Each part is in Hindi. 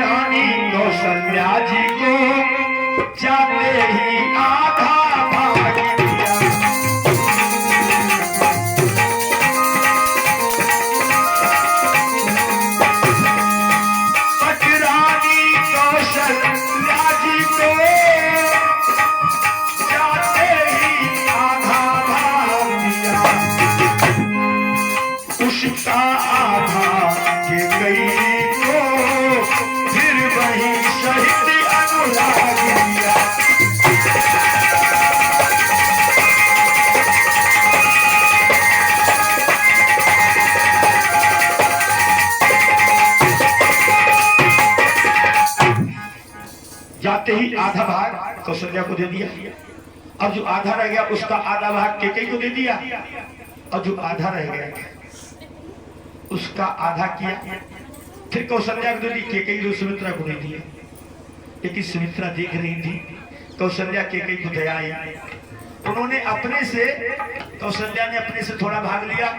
रानी कौशल्या जी को जाते ही आधा भाग दिया। पट रानी कौशल्या जी को जाते ही आधा भाग दिया। उसका आधा के गई को फिर वही शहीद अनुराग दिया। जाते ही आधा भाग कौशल्या को दे दिया और जो आधा रह गया उसका आधा भाग केकई को दे दिया और जो आधा रह गया उसका आधा किया। फिर कौशल्या को दे दी, केकई को सुमित्रा को दे दिया। लेकिन सुमित्रा देख रही थी कौशल्या केकई को दया आई, उन्होंने अपने से कौशल्या ने अपने से थोड़ा भाग लिया,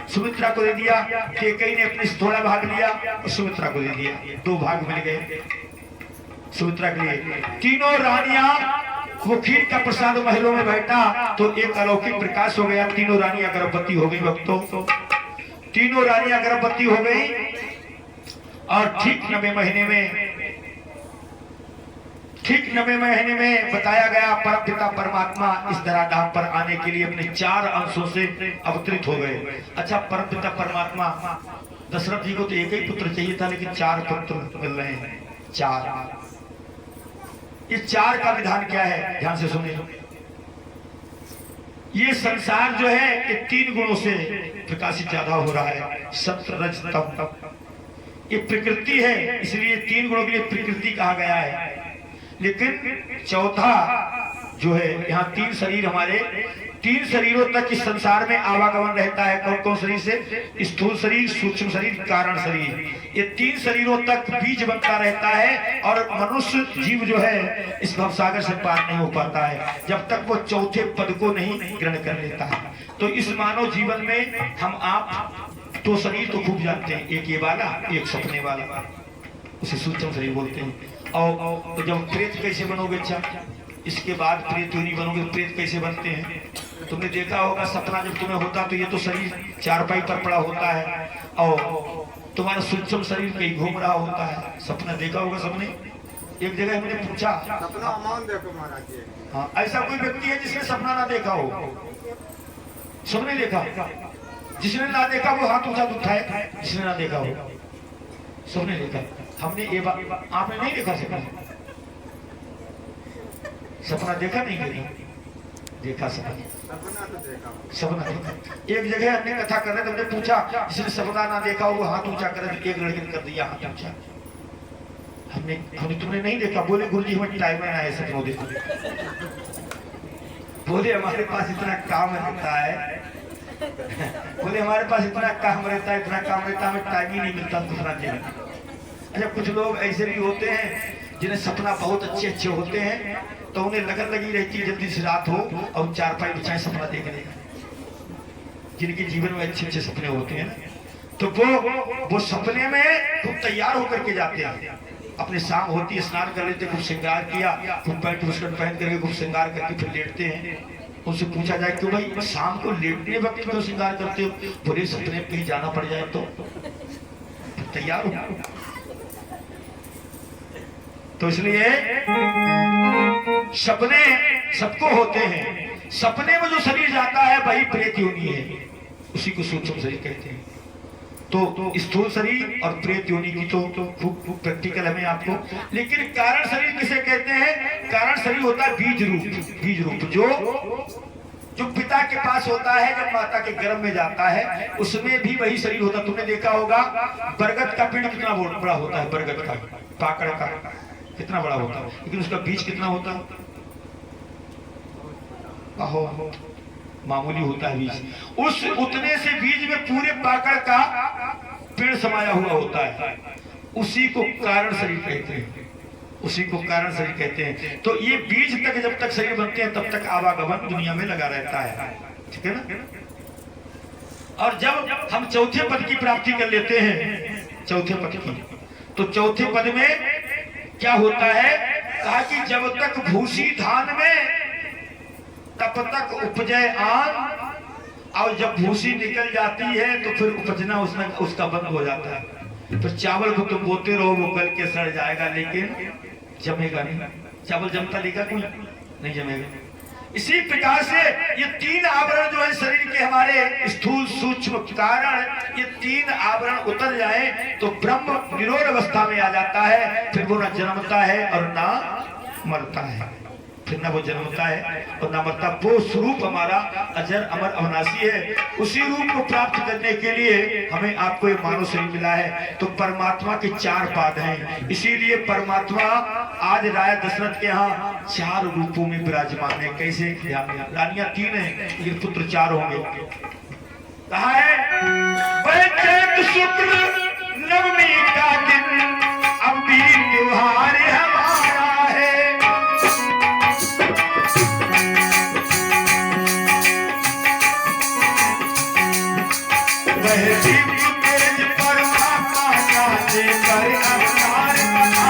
सुमित्रा को दे दिया। केकई ने अपने से थोड़ा भाग लिया और सुमित्रा को दे दिया। दो भाग मिल गए सुमित्रा के लिए। तीनों रानियां वो खीर का प्रसाद महलों में बैठा तो एक अलौकिक प्रकाश हो गया। तीनों रानियां गर्भवती हो गई। भक्तों, तीनों रानियां गर्भवती हो गई और ठीक 9वें महीने में बताया गया परमपिता परमात्मा इस धराधाम पर आने के लिए अपने 4 अंशों से अवतरित हो गए। अच्छा, परमपिता परमात्मा दशरथ जी को तो एक ही पुत्र चाहिए था, लेकिन 4 पुत्र मिल रहे हैं। 4। इस 4 का विधान क्या है, ध्यान से सुनिए। ये संसार जो है ये 3 गुणों से प्रकाशित ज्यादा हो रहा है। सत्व रज तम। ये प्रकृति है, इसलिए 3 गुणों के लिए प्रकृति कहा गया है। लेकिन चौथा जो है, यहाँ 3 शरीर हमारे 3 शरीरों तक इस संसार में आवागमन रहता है। कौन कौन शरीर से? स्थूल शरीर, सूक्ष्म शरीर, कारण शरीर। ये 3 शरीरों तक बीज बनता रहता है और मनुष्य जीव जो है इस भवसागर से पार नहीं हो पाता है जब तक वो चौथे पद को नहीं ग्रहण कर लेता है। तो इस मानव जीवन में हम आप 2 शरीर तो खूब जानते हैं, एक ये वाला, एक सपने वाला, उसे सूक्ष्म शरीर बोलते हैं। और तो जब प्रेत कैसे बनोगे? अच्छा, इसके बाद प्रेत योनि बनोगे। प्रेत कैसे बनते हैं? तुमने देखा होगा सपना जब तुम्हें होता तो ये तो शरीर चारपाई पर पड़ा होता है और तुम्हारा सूक्ष्म शरीर कहीं घूम रहा होता है। सपना देखा होगा सबने। एक जगह हमने पूछा, सपना अमान देखो महाराज जी। हाँ, ऐसा कोई व्यक्ति है जिसने सपना ना देखा हो? सबने देखा। जिसने ना देखा वो हाथ ऊंचा उठाए। जिसने ना देखा हो, सबने देखा। हमने ये बात, आपने नहीं देखा सपना? सपना देखा नहीं देखा? देखा सपना सपना देखा। एक जगह हमने कथा कर रहे थे, हमने पूछा जिसने सपना ना देखा वो हाथ ऊंचा करे। एक लड़के ने कर दिया हाथ ऊंचा। हमने तुमने नहीं देखा? बोले गुरुजी हमें टाइम में आए सपनों देखो। बोले हमारे पास इतना काम रहता है, बोले हमारे पास इतना काम रहता है, इतना काम रहता है, हमें टाइम ही नहीं मिलता दूसरा देखने। अच्छा, कुछ लोग ऐसे भी होते हैं जिन्हें सपना बहुत अच्छे अच्छे होते हैं तो उन्हें लगन लगी रहती है जल्दी से रात हो और चारपाई बिछाए सपना देखने का। जिनके जीवन में अच्छे अच्छे सपने होते हैं तो वो सपने में खूब तैयार होकर के जाते हैं। अपने शाम होती है, स्नान कर लेते, खूब श्रृंगार किया, खूब पैंट बुशर्ट पहन करके खूब श्रृंगार करके फिर लेटते हैं। उनसे पूछा जाए क्यों भाई शाम को लेटने वक्त क्यों श्रृंगार करते हो? बोले सपने में कहीं जाना पड़ जाए तो तैयार हो। तो इसलिए सपने सबको होते हैं। सपने में जो शरीर जाता है वही प्रेत योनि है, उसी को सूक्ष्म शरीर कहते हैं। तो स्थूल शरीर और प्रेत योनि की तो खूब प्रैक्टिकल हमें आपको। लेकिन कारण शरीर किसे कहते हैं? कारण शरीर होता है बीज रूप। बीज रूप जो पिता के पास होता है जब माता के गर्भ में जाता है, उसमें भी वही शरीर होता है। तुमने देखा होगा बरगद का पेड़ कितना बड़ा होता है, बरगद का पाकड़ का कितना बड़ा होता है, लेकिन उसका बीज कितना होता है? मामूली होता है बीज। उस उतने से बीज में पूरे पाकड़ का पेड़ समाया हुआ होता है। उसी को कारण शरीर कहते हैं, उसी को कारण शरीर कहते हैं। तो ये बीज तक जब तक शरीर बनते हैं तब तक आवागमन दुनिया में लगा रहता है, ठीक है ना। और जब हम चौथे पद की प्राप्ति कर लेते हैं, चौथे पद की, तो चौथे पद में क्या होता है, कहा कि जब तक भूसी धान में तब तक उपजे आन, और जब भूसी निकल जाती है तो फिर उपजना उसका बंद हो जाता है। तो चावल को तुम बोते रहो, वो गल के सड़ जाएगा लेकिन जमेगा नहीं। चावल जमता लेगा कोई नहीं जमेगा। इसी प्रकार से ये तीन आवरण जो है शरीर के हमारे स्थूल सूक्ष्म कारण, ये तीन आवरण उतर जाए तो ब्रह्म निरोध अवस्था में आ जाता है। फिर वो न जन्मता है और ना मरता है, फिर ना वो जन्मता है और ना मरता। वो स्वरूप हमारा अजर अमर अविनाशी है। उसी रूप को प्राप्त करने के लिए हमें आपको एक मानव शरीर मिला है। तो परमात्मा के चार पाद हैं, इसीलिए परमात्मा आज राजा दशरथ के यहाँ चार रूपों में विराजमान है। कैसे, रानियां तीन हैं लेकिन पुत्र चार होंगे। कहा है चैत शुक्ल नवमी का दिन, अब भी त्योहार हमारा है। वह दिव्य तेज परमात्मा का लेकर अवतार बना।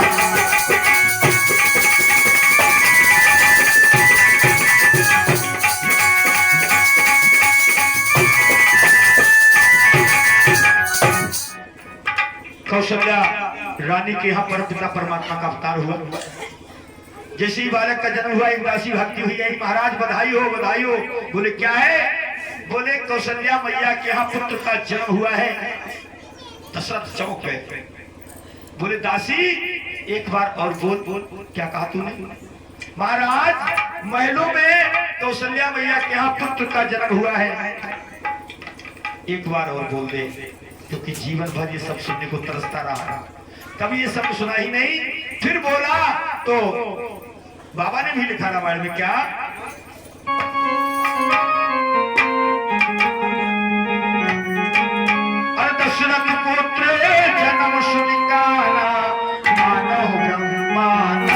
कौशल्या रानी के यहाँ परमपिता परमात्मा का अवतार हुआ। जैसे ही बालक का जन्म हुआ एक दासी भक्ति हुई है, महाराज बधाई हो बधाई हो। बोले क्या है, बोले कौशल्या मैया के यहाँ पुत्र का जन्म हुआ है दशरथ चौक पे। बोले दासी एक बार और बोल, क्या कहा तूने। महाराज महलों में कौशल्या मैया के यहाँ पुत्र का जन्म हुआ है, एक बार और बोल दे, क्योंकि जीवन भर ये सब सुनने को तरसता रहा, कभी ये सब सुना ही नहीं। फिर बोला तो बाबा ने भी लिखा रामायण में, क्या दशरथ पुत्र जन्म सुनिकारा, मानव ब्रह्मांड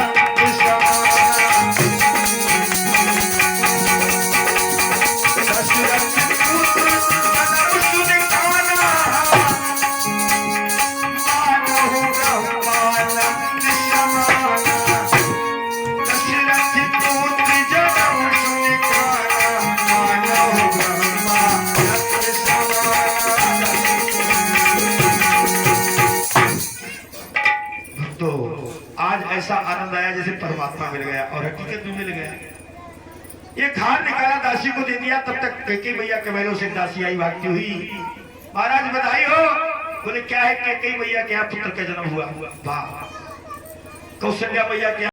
ऐसा आनंद आया जैसे परमात्मा मिल गया और हकीकत में मिल गया। एक हार निकाला, दासी को दे दिया। तब तक कैकेयी मैया के महलों से दासी आई भागती हुई, महाराज बधाई हो। बोले क्या है, कैकेयी मैया के यहाँ पुत्र का जन्म हुआ। वाह, कौशल्या मैया के